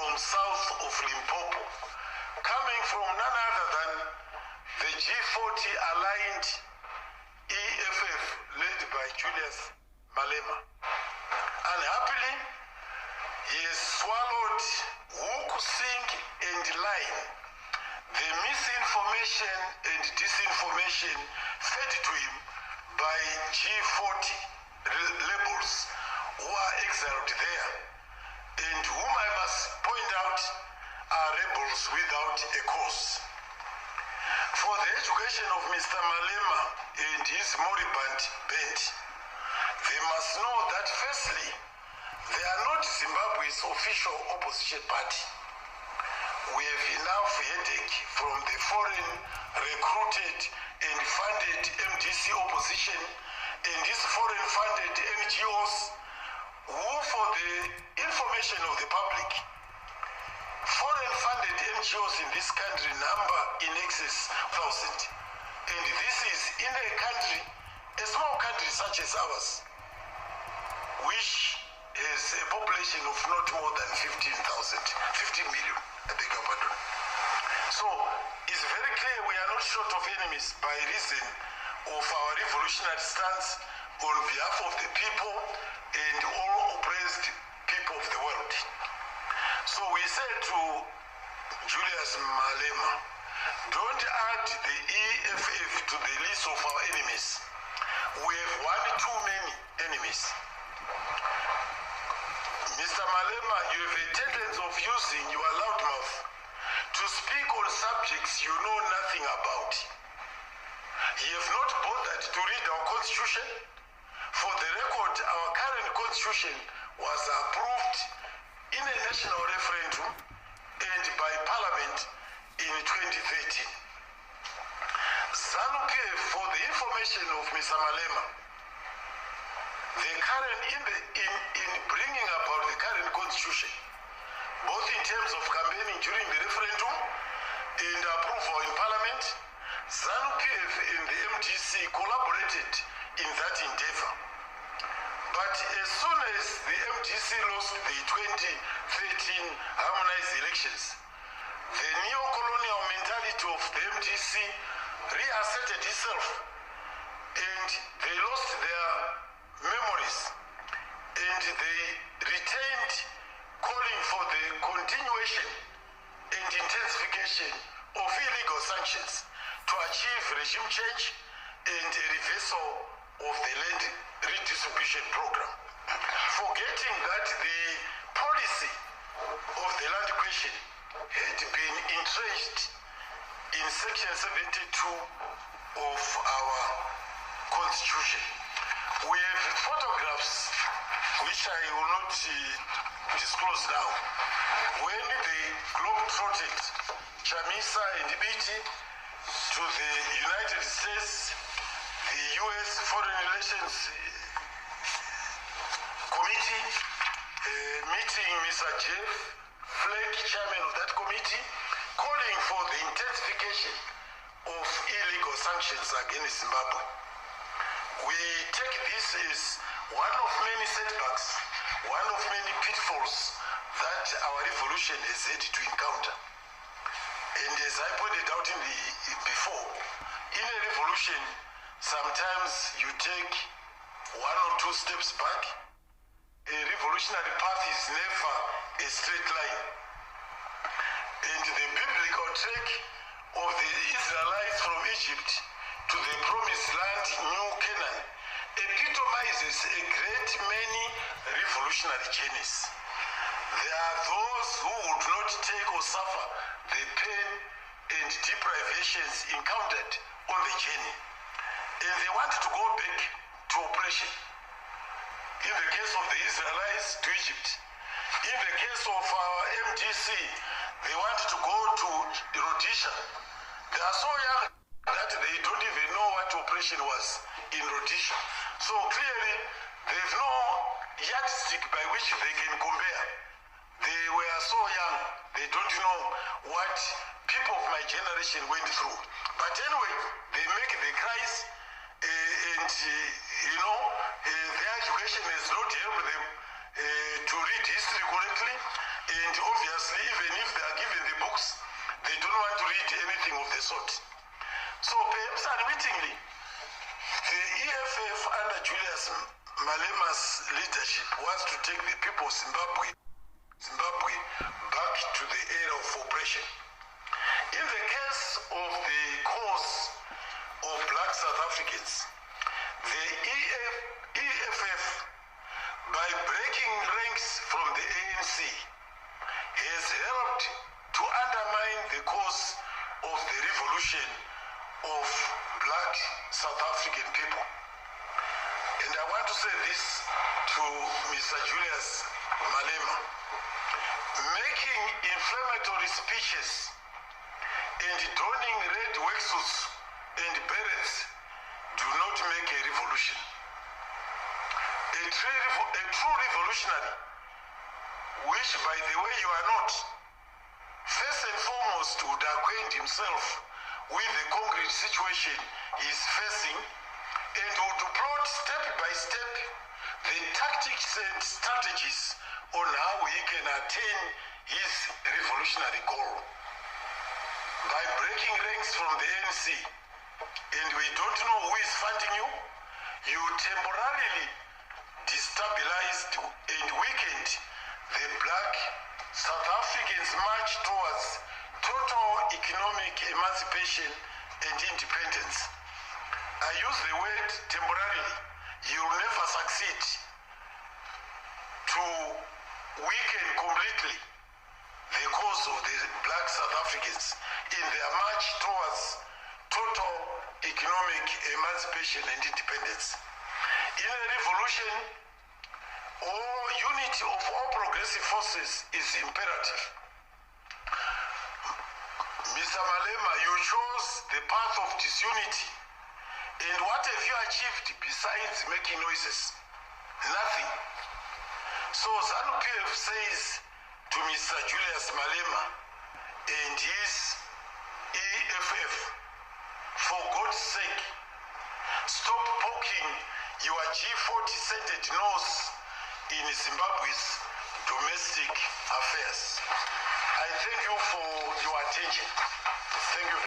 from south of Limpopo, coming from none other than the G40 aligned EFF led by Julius Malema. Unhappily, he has swallowed hook, sink, and line the misinformation and disinformation fed to him by G40 labels who are exiled there, and whom I must point out are rebels without a cause. For the education of Mr. Malema and his moribund band, they must know that firstly, they are not Zimbabwe's official opposition party. We have enough headache from the foreign recruited and funded MDC opposition and these foreign funded NGOs who, for the information of the public, foreign funded NGOs in this country number in excess of 1,000. And this is in a country, a small country such as ours, which has a population of not more than 15 million, I beg your pardon. So it's very clear we are not short of enemies by reason of our revolutionary stance on behalf of the people and all oppressed people of the world. So we said to Julius Malema, don't add the EFF to the list of our enemies. We have one too many enemies. Mr. Malema, you have a tendency of using your loud mouth to speak on subjects you know nothing about. You have not bothered to read our constitution. For the record, our current constitution was approved in a national referendum and by Parliament in 2013. ZANU, for the information of Mr. Malema, the current in bringing about the current constitution, both in terms of campaigning during the referendum and approval in Parliament, ZANU-PF and the MDC collaborated in that endeavor. But as soon as the MDC lost the 2013 harmonized elections, the neo-colonial mentality of the MDC reasserted itself, and they lost their memories, and they retained calling for the continuation and intensification of illegal sanctions to achieve regime change and a reversal of the land redistribution program, forgetting that the policy of the land question had been entrenched in section 72 of our constitution. We have photographs which I will not disclose now, when they globe-trotted Chamisa and Biti to the United States, the U.S. Foreign Relations Committee, meeting Mr. Jeff Flake, chairman of that committee, calling for the intensification of illegal sanctions against Zimbabwe. We take this as one of many setbacks, one of many pitfalls that our revolution has had to encounter. And as I pointed out before, in a revolution, sometimes you take one or two steps back. A revolutionary path is never a straight line. And the biblical trek of the Israelites from Egypt to the promised land, New Canaan, epitomizes a great many revolutionary journeys. There are those who would not take or suffer the pain and deprivations encountered on the journey, and they wanted to go back to oppression. In the case of the Israelites, to Egypt. In the case of our MDC, they wanted to go to Rhodesia. They are so young that they don't even know what oppression was in Rhodesia. So clearly, there's no yardstick by which they can compare. They were so young, they don't know what people of my generation went through. But anyway, they make the cries, and their education has not helped them to read history correctly, And obviously, even if they are given the books, they don't want to read anything of the sort. So perhaps unwittingly, the EFF under Julius Malema's leadership wants to take the people of Zimbabwe back to the era of oppression. In the case of the cause of black South Africans, the EFF, by breaking ranks from the ANC, has helped to undermine the cause of the revolution of black South African people. And I want to say this to Mr. Julius Malema. Making inflammatory speeches and donning red worksuits and berets do not make a revolution. A true revolutionary, which by the way you are not, first and foremost would acquaint himself with the concrete situation he is facing and would plot step by step the tactics and strategies on how he can attain his revolutionary goal. By breaking ranks from the ANC, and we don't know who is funding you, you temporarily destabilized and weakened the black South Africans' march towards total economic emancipation and independence. I use the word temporarily. You will never succeed to weaken completely the cause of the black South Africans in their march towards total economic emancipation and independence. In a revolution, unity of all progressive forces is imperative. Mr. Malema, you chose the path of disunity. And what have you achieved besides making noises? Nothing. So ZANU-PF says to Mr. Julius Malema and his EFF, for God's sake, stop poking your G40 scented nose in Zimbabwe's domestic affairs. I thank you for your attention. Thank you.